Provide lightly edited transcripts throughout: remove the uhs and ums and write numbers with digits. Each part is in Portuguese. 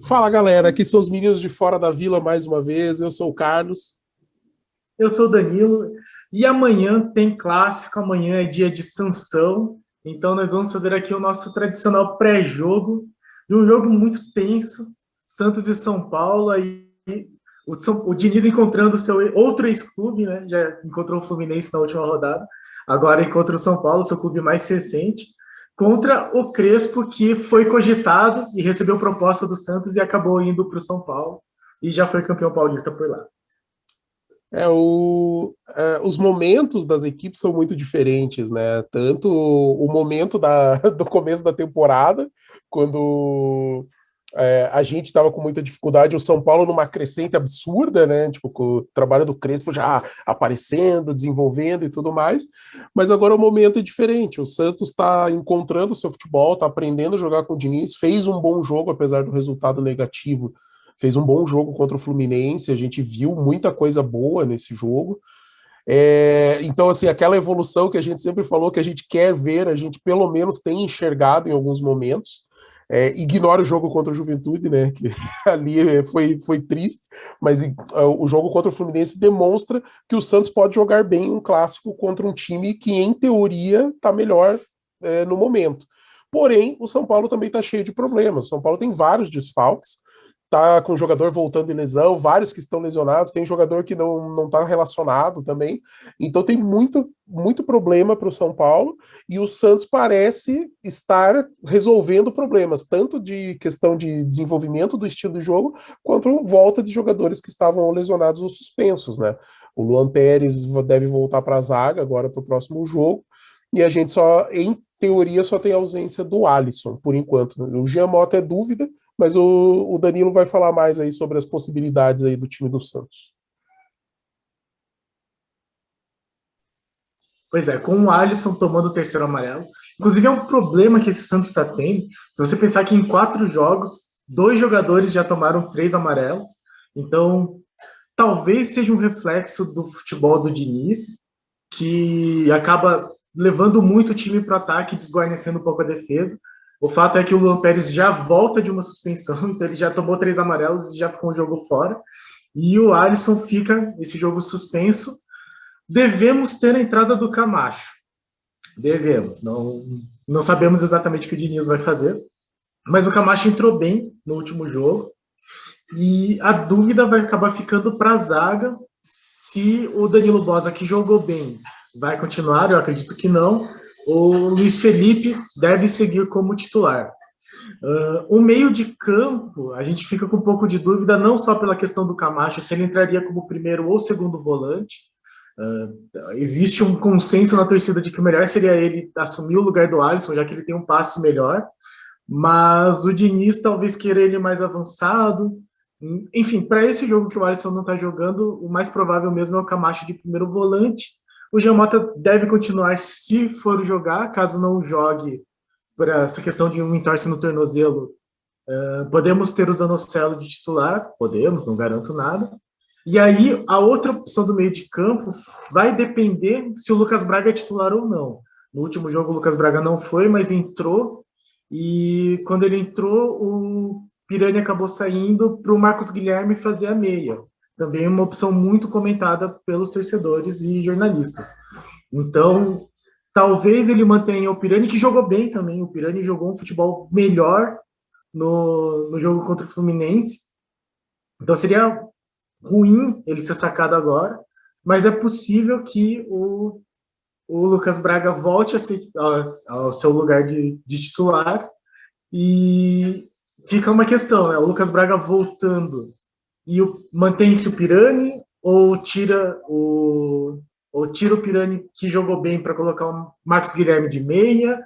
Fala galera, aqui são os meninos de Fora da Vila mais uma vez. Eu sou o Carlos. Eu sou o Danilo e amanhã tem clássico, amanhã é dia de Sansão, então nós vamos fazer aqui o nosso tradicional pré-jogo, de um jogo muito tenso, Santos e São Paulo, aí o Diniz encontrando o seu outro ex-clube, né? Já encontrou o Fluminense na última rodada, agora encontra o São Paulo, seu clube mais recente, contra o Crespo, que foi cogitado e recebeu proposta do Santos e acabou indo para o São Paulo e já foi campeão paulista por lá. Os momentos das equipes são muito diferentes, né? Tanto o momento do começo da temporada, quando a gente estava com muita dificuldade, o São Paulo numa crescente absurda, né? Tipo, com o trabalho do Crespo já aparecendo, desenvolvendo e tudo mais. Mas agora o momento é diferente. O Santos está encontrando o seu futebol, está aprendendo a jogar com o Diniz, fez um bom jogo, apesar do resultado negativo. Fez um bom jogo contra o Fluminense, a gente viu muita coisa boa nesse jogo. Então, assim, aquela evolução que a gente sempre falou que a gente quer ver, a gente pelo menos tem enxergado em alguns momentos. Ignora o jogo contra o Juventude, né? Que ali foi triste, mas o jogo contra o Fluminense demonstra que o Santos pode jogar bem um clássico contra um time que, em teoria, está melhor no momento. Porém, o São Paulo também está cheio de problemas. O São Paulo tem vários desfalques, tá com o jogador voltando de lesão, vários que estão lesionados, tem jogador que não está relacionado também. Então tem muito problema para o São Paulo e o Santos parece estar resolvendo problemas, tanto de questão de desenvolvimento do estilo de jogo, quanto volta de jogadores que estavam lesionados ou suspensos, né? O Luan Pérez deve voltar para a zaga agora para o próximo jogo. E a gente só, em teoria, só tem a ausência do Alisson, por enquanto. O Jean Mota é dúvida, mas o Danilo vai falar mais aí sobre as possibilidades aí do time do Santos. Pois é, com o Alisson tomando o terceiro amarelo. Inclusive, é um problema que esse Santos está tendo. Se você pensar que em 4 jogos, 2 jogadores já tomaram 3 amarelos. Então, talvez seja um reflexo do futebol do Diniz, que acaba levando muito o time para o ataque, desguarnecendo um pouco a defesa. O fato é que o Luan Pérez já volta de uma suspensão, então ele já tomou 3 amarelos e já ficou um jogo fora. E o Alisson fica esse jogo suspenso. Devemos ter a entrada do Camacho. Devemos. Não sabemos exatamente o que o Diniz vai fazer. Mas o Camacho entrou bem no último jogo. E a dúvida vai acabar ficando para a zaga se o Danilo Bosa, que jogou bem, vai continuar. Eu acredito que não. O Luiz Felipe deve seguir como titular. O meio de campo, a gente fica com um pouco de dúvida, não só pela questão do Camacho, se ele entraria como primeiro ou segundo volante. Existe um consenso na torcida de que o melhor seria ele assumir o lugar do Alisson, já que ele tem um passe melhor, mas o Diniz talvez queira ele mais avançado. Enfim, para esse jogo que o Alisson não está jogando, o mais provável mesmo é o Camacho de primeiro volante. O Jean Mota deve continuar se for jogar, caso não jogue, por essa questão de um entorse no tornozelo. Podemos ter o Zanocelo de titular, podemos, não garanto nada. E aí, a outra opção do meio de campo vai depender se o Lucas Braga é titular ou não. No último jogo, o Lucas Braga não foi, mas entrou. E quando ele entrou, o Pirani acabou saindo para o Marcos Guilherme fazer a meia. Também uma opção muito comentada pelos torcedores e jornalistas. Então, talvez ele mantenha o Pirani, que jogou bem também. O Pirani jogou um futebol melhor no jogo contra o Fluminense. Então, seria ruim ele ser sacado agora, mas é possível que o Lucas Braga volte ao seu lugar de titular e fica uma questão, né? O Lucas Braga voltando e mantém-se o Pirani ou tira o Pirani que jogou bem para colocar o Marcos Guilherme de meia,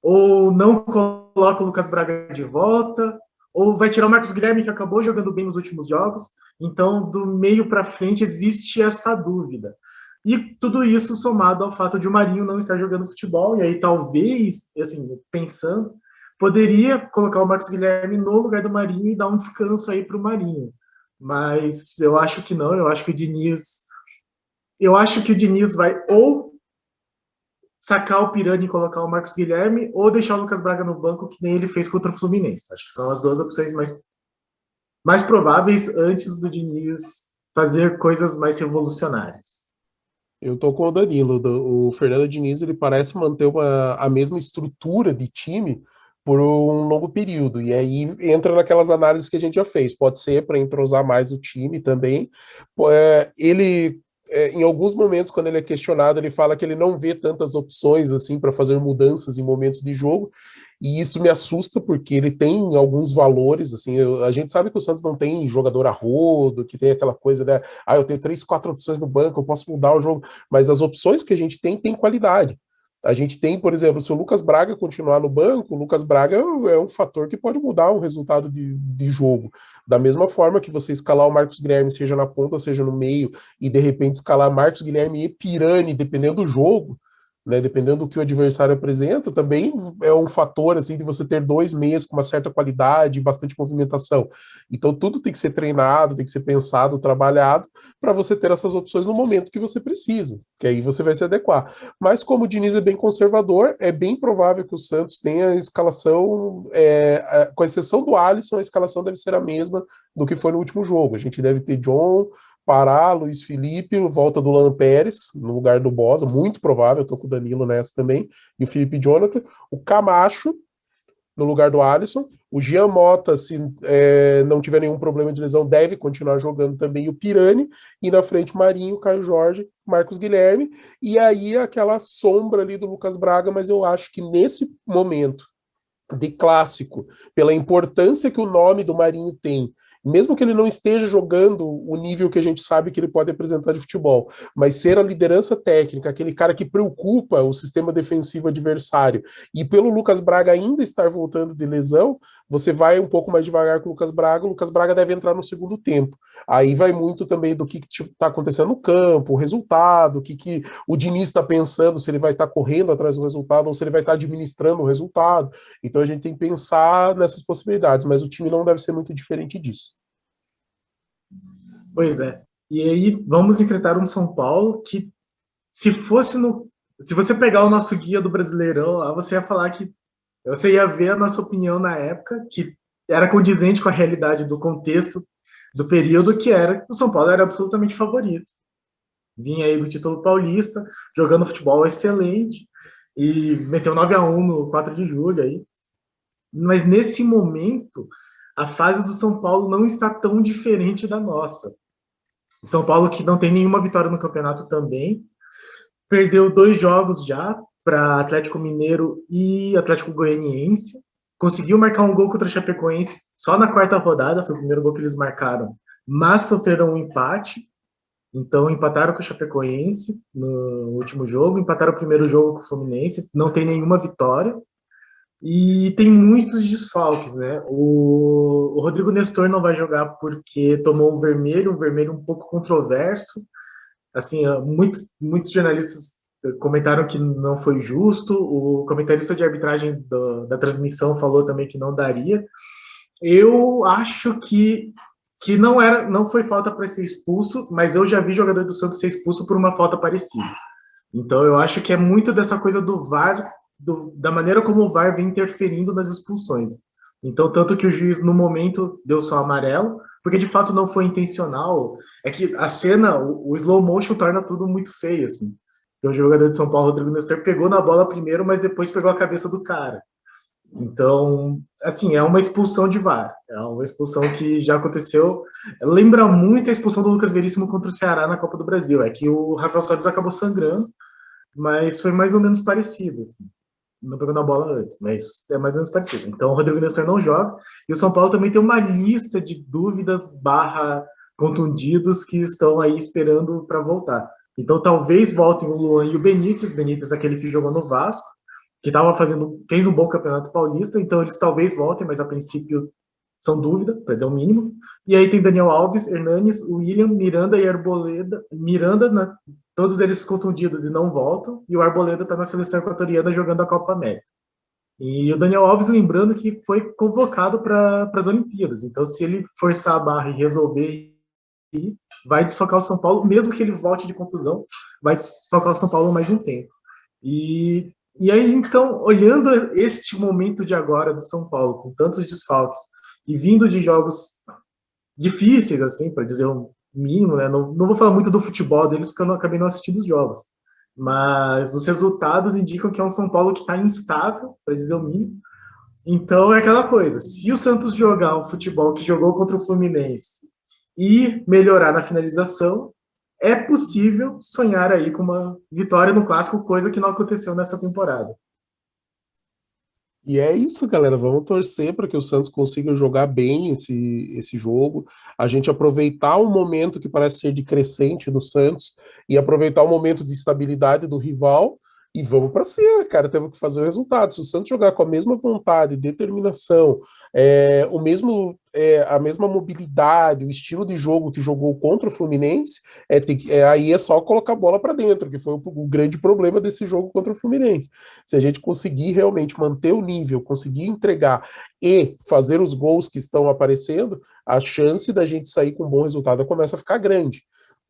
ou não coloca o Lucas Braga de volta, ou vai tirar o Marcos Guilherme, que acabou jogando bem nos últimos jogos. Então, do meio para frente, existe essa dúvida. E tudo isso somado ao fato de o Marinho não estar jogando futebol, e aí talvez, assim, pensando, poderia colocar o Marcos Guilherme no lugar do Marinho e dar um descanso aí para o Marinho. Mas eu acho que não, eu acho que o Diniz vai ou sacar o Pirani e colocar o Marcos Guilherme, ou deixar o Lucas Braga no banco, que nem ele fez contra o Fluminense. Acho que são as duas opções mais prováveis antes do Diniz fazer coisas mais revolucionárias. Eu tô com o Danilo. O Fernando Diniz, ele parece manter a mesma estrutura de time por um longo período. E aí entra naquelas análises que a gente já fez. Pode ser para entrosar mais o time também. Ele, em alguns momentos, quando ele é questionado, ele fala que ele não vê tantas opções assim para fazer mudanças em momentos de jogo. E isso me assusta porque ele tem alguns valores, assim, a gente sabe que o Santos não tem jogador a rodo, que tem aquela coisa, né? Ah, eu tenho 3, 4 opções no banco, eu posso mudar o jogo, mas as opções que a gente tem qualidade. A gente tem, por exemplo, se o Lucas Braga continuar no banco, o Lucas Braga é um fator que pode mudar o resultado de jogo. Da mesma forma que você escalar o Marcos Guilherme, seja na ponta, seja no meio, e de repente escalar Marcos Guilherme e Pirani, dependendo do jogo, né, dependendo do que o adversário apresenta, também é um fator assim de você ter 2 meias com uma certa qualidade, bastante movimentação. Então tudo tem que ser treinado, tem que ser pensado, trabalhado para você ter essas opções no momento que você precisa, que aí você vai se adequar. Mas como o Diniz é bem conservador, é bem provável que o Santos tenha a escalação, com exceção do Alisson, a escalação deve ser a mesma do que foi no último jogo. A gente deve ter John, Pará, Luiz Felipe, volta do Lan Pérez, no lugar do Bosa, muito provável, eu tô com o Danilo nessa também, e o Felipe Jonathan, o Camacho, no lugar do Alisson, o Jean Mota, se não tiver nenhum problema de lesão, deve continuar jogando também o Pirani, e na frente Marinho, Caio Jorge, Marcos Guilherme, e aí aquela sombra ali do Lucas Braga, mas eu acho que nesse momento de clássico, pela importância que o nome do Marinho tem, mesmo que ele não esteja jogando o nível que a gente sabe que ele pode apresentar de futebol, mas ser a liderança técnica, aquele cara que preocupa o sistema defensivo adversário, e pelo Lucas Braga ainda estar voltando de lesão, você vai um pouco mais devagar com o Lucas Braga deve entrar no segundo tempo. Aí vai muito também do que está acontecendo no campo, o resultado, que o Diniz está pensando, se ele vai estar correndo atrás do resultado ou se ele vai estar administrando o resultado. Então a gente tem que pensar nessas possibilidades, mas o time não deve ser muito diferente disso. Pois é. E aí vamos enfrentar um São Paulo que, se fosse no. Se você pegar o nosso guia do Brasileirão lá, você ia falar que. Você ia ver a nossa opinião na época, que era condizente com a realidade do contexto do período, que era que o São Paulo era absolutamente favorito. Vinha aí do título paulista, jogando futebol excelente, e meteu 9-1 no 4 de julho aí. Mas nesse momento, a fase do São Paulo não está tão diferente da nossa. São Paulo, que não tem nenhuma vitória no campeonato também, perdeu 2 jogos já para Atlético Mineiro e Atlético Goianiense. Conseguiu marcar um gol contra o Chapecoense só na quarta rodada, foi o primeiro gol que eles marcaram, mas sofreram um empate. Então empataram com o Chapecoense no último jogo, empataram o primeiro jogo com o Fluminense, não tem nenhuma vitória. E tem muitos desfalques, né? O Rodrigo Nestor não vai jogar porque tomou um vermelho um pouco controverso. Assim, muitos jornalistas comentaram que não foi justo. O comentarista de arbitragem da transmissão falou também que não daria. Eu acho que não foi falta para ser expulso, mas eu já vi jogador do Santos ser expulso por uma falta parecida. Então eu acho que é muito dessa coisa do VAR, da maneira como o VAR vem interferindo nas expulsões. Então, tanto que o juiz, no momento, deu só amarelo, porque de fato não foi intencional. É que a cena, o slow motion torna tudo muito feio, assim. Então, o jogador de São Paulo, Rodrigo Nestor, pegou na bola primeiro, mas depois pegou a cabeça do cara. Então, assim, é uma expulsão de VAR. É uma expulsão que já aconteceu. Lembra muito a expulsão do Lucas Veríssimo contra o Ceará na Copa do Brasil. É que o Rafael Sobis acabou sangrando, mas foi mais ou menos parecido. Assim. Não pegou na bola antes, mas é mais ou menos parecido. Então, o Rodrigo Nestor não joga. E o São Paulo também tem uma lista de dúvidas barra contundidos que estão aí esperando para voltar. Então, talvez voltem o Luan e o Benítez. Benítez é aquele que jogou no Vasco, que fez um bom campeonato paulista, então eles talvez voltem, mas a princípio são dúvida, para dizer o mínimo. E aí tem Daniel Alves, Hernanes, William, Miranda e Arboleda. Miranda, todos eles contundidos e não voltam, e o Arboleda está na seleção equatoriana jogando a Copa América. E o Daniel Alves, lembrando que foi convocado para as Olimpíadas, então se ele forçar a barra e resolver ir, vai desfocar o São Paulo, mesmo que ele volte de contusão, vai desfocar o São Paulo mais um tempo. E aí, então, olhando este momento de agora do São Paulo, com tantos desfalques, e vindo de jogos difíceis, assim, para dizer o mínimo, né? Não vou falar muito do futebol deles, porque eu não acabei não assistindo os jogos. Mas os resultados indicam que é um São Paulo que está instável, para dizer o mínimo. Então é aquela coisa: se o Santos jogar um futebol que jogou contra o Fluminense e melhorar na finalização, é possível sonhar aí com uma vitória no clássico, coisa que não aconteceu nessa temporada. E é isso, galera. Vamos torcer para que o Santos consiga jogar bem esse jogo. A gente aproveitar o momento que parece ser de crescente do Santos e aproveitar o momento de estabilidade do rival. E vamos para cima, cara. Temos que fazer o resultado. Se o Santos jogar com a mesma vontade, determinação, a mesma mobilidade, o estilo de jogo que jogou contra o Fluminense, aí é só colocar a bola para dentro, que foi o grande problema desse jogo contra o Fluminense. Se a gente conseguir realmente manter o nível, conseguir entregar e fazer os gols que estão aparecendo, a chance da gente sair com um bom resultado começa a ficar grande.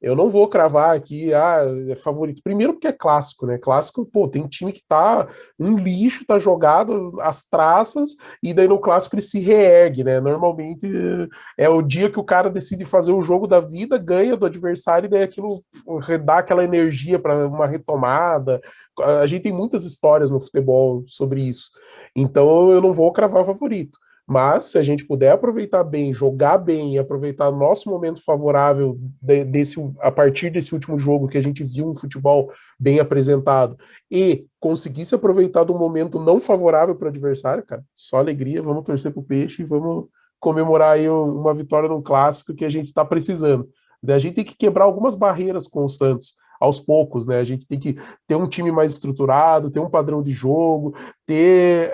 Eu não vou cravar aqui, é favorito. Primeiro porque é clássico, né? Clássico, pô, tem time que tá um lixo, tá jogado às traças, e daí no clássico ele se reergue, né? Normalmente é o dia que o cara decide fazer o jogo da vida, ganha do adversário, e daí aquilo dá aquela energia para uma retomada. A gente tem muitas histórias no futebol sobre isso. Então eu não vou cravar favorito. Mas se a gente puder aproveitar bem, jogar bem e aproveitar nosso momento favorável a partir desse último jogo que a gente viu um futebol bem apresentado e conseguir se aproveitar do momento não favorável para o adversário, cara, só alegria, vamos torcer pro peixe e vamos comemorar aí uma vitória num clássico que a gente está precisando. A gente tem que quebrar algumas barreiras com o Santos aos poucos, né? A gente tem que ter um time mais estruturado, ter um padrão de jogo, ter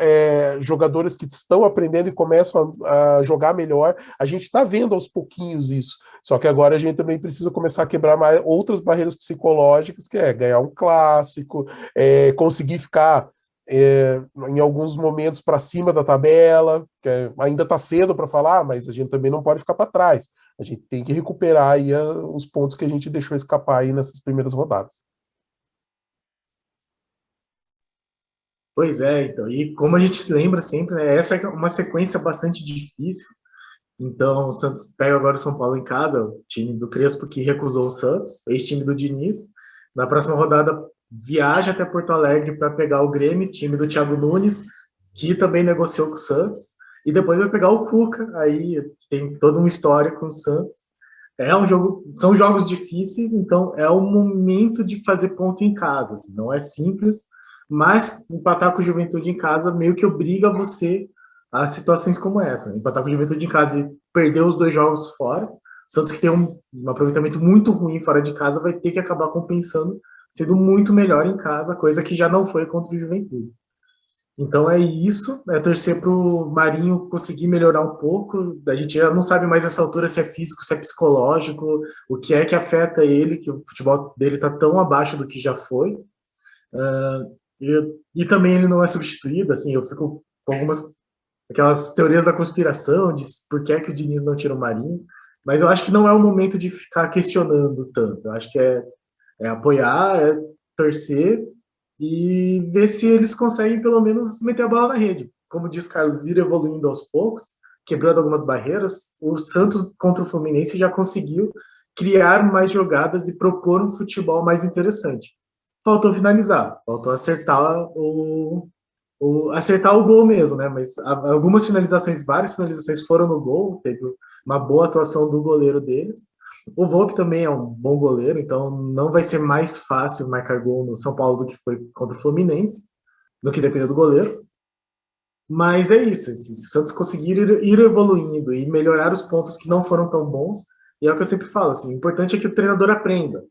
jogadores que estão aprendendo e começam a jogar melhor. A gente está vendo aos pouquinhos isso. Só que agora a gente também precisa começar a quebrar outras barreiras psicológicas, que é ganhar um clássico, conseguir ficar em alguns momentos para cima da tabela, ainda está cedo para falar, mas a gente também não pode ficar para trás. A gente tem que recuperar aí os pontos que a gente deixou escapar aí nessas primeiras rodadas. Pois é, então, e como a gente lembra sempre, né, essa é uma sequência bastante difícil. Então, o Santos pega agora o São Paulo em casa, o time do Crespo que recusou o Santos, ex-time do Diniz. Na próxima rodada, viaja até Porto Alegre para pegar o Grêmio, time do Thiago Nunes, que também negociou com o Santos. E depois vai pegar o Cuca, aí tem toda uma história com o Santos. São jogos difíceis, então é o momento de fazer ponto em casa. Assim, não é simples, mas empatar com o Juventude em casa meio que obriga você a situações como essa. Empatar com o Juventude em casa e perder os dois jogos fora. O Santos, que tem um aproveitamento muito ruim fora de casa, vai ter que acabar compensando, sendo muito melhor em casa, coisa que já não foi contra o Juventude. Então é isso, é torcer para o Marinho conseguir melhorar um pouco. A gente já não sabe mais nessa altura se é físico, se é psicológico, o que é que afeta ele, que o futebol dele está tão abaixo do que já foi. E também ele não é substituído, assim, eu fico com aquelas teorias da conspiração de por que é que o Diniz não tira o Marinho, mas eu acho que não é o momento de ficar questionando tanto. Eu acho que é apoiar, é torcer e ver se eles conseguem pelo menos meter a bola na rede. Como diz Carlos, ir evoluindo aos poucos, quebrando algumas barreiras. O Santos contra o Fluminense já conseguiu criar mais jogadas e propor um futebol mais interessante. Faltou finalizar, faltou acertar o gol mesmo, né? Mas algumas finalizações, várias finalizações foram no gol, teve uma boa atuação do goleiro deles. O Volpe também é um bom goleiro, então não vai ser mais fácil marcar gol no São Paulo do que foi contra o Fluminense, no que depende do goleiro. Mas é isso, assim, se o Santos conseguir ir evoluindo e melhorar os pontos que não foram tão bons, e é o que eu sempre falo, assim, o importante é que o treinador aprenda.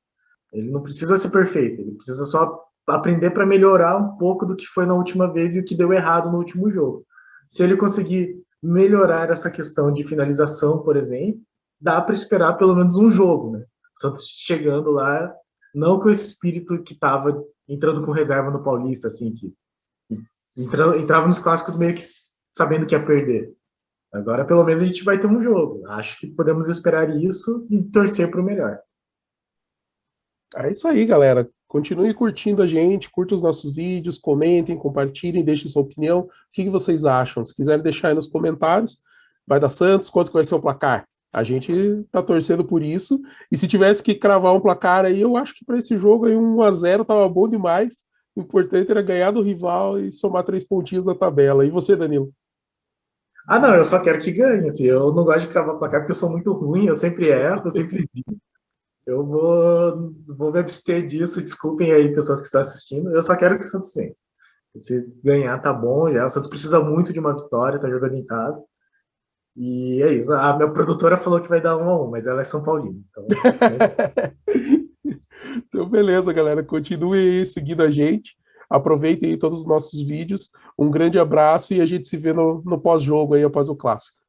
Ele não precisa ser perfeito, ele precisa só aprender para melhorar um pouco do que foi na última vez e o que deu errado no último jogo. Se ele conseguir melhorar essa questão de finalização, por exemplo, dá para esperar pelo menos um jogo, né? O Santos chegando lá, não com esse espírito que estava entrando com reserva no Paulista, assim, que entrava nos clássicos meio que sabendo que ia perder. Agora, pelo menos, a gente vai ter um jogo. Acho que podemos esperar isso e torcer para o melhor. É isso aí, galera. Continue curtindo a gente, curta os nossos vídeos, comentem, compartilhem, deixem sua opinião. O que vocês acham? Se quiserem deixar aí nos comentários, vai dar Santos, quanto que vai ser o placar? A gente tá torcendo por isso. E se tivesse que cravar um placar aí, eu acho que para esse jogo aí 1-0 tava bom demais. O importante era ganhar do rival e somar 3 pontinhos na tabela. E você, Danilo? Ah, não, eu só quero que ganhe. Assim, eu não gosto de cravar placar porque eu sou muito ruim, eu sempre erro, eu sempre. Eu vou me abster disso. Desculpem aí, pessoas que estão assistindo. Eu só quero que o Santos vença. Se ganhar, tá bom já. O Santos precisa muito de uma vitória, tá jogando em casa. E é isso. A minha produtora falou que vai dar 1-1, mas ela é São Paulino. Então, Então, beleza, galera. Continue aí seguindo a gente. Aproveitem aí todos os nossos vídeos. Um grande abraço e a gente se vê no pós-jogo aí, após o clássico.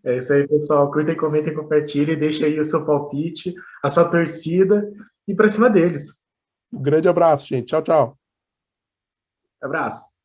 é isso aí, pessoal. Curtem, comentem, compartilhem. Deixa aí o seu palpite, a sua torcida e pra cima deles. Um grande abraço, gente. Tchau, tchau. Abraço.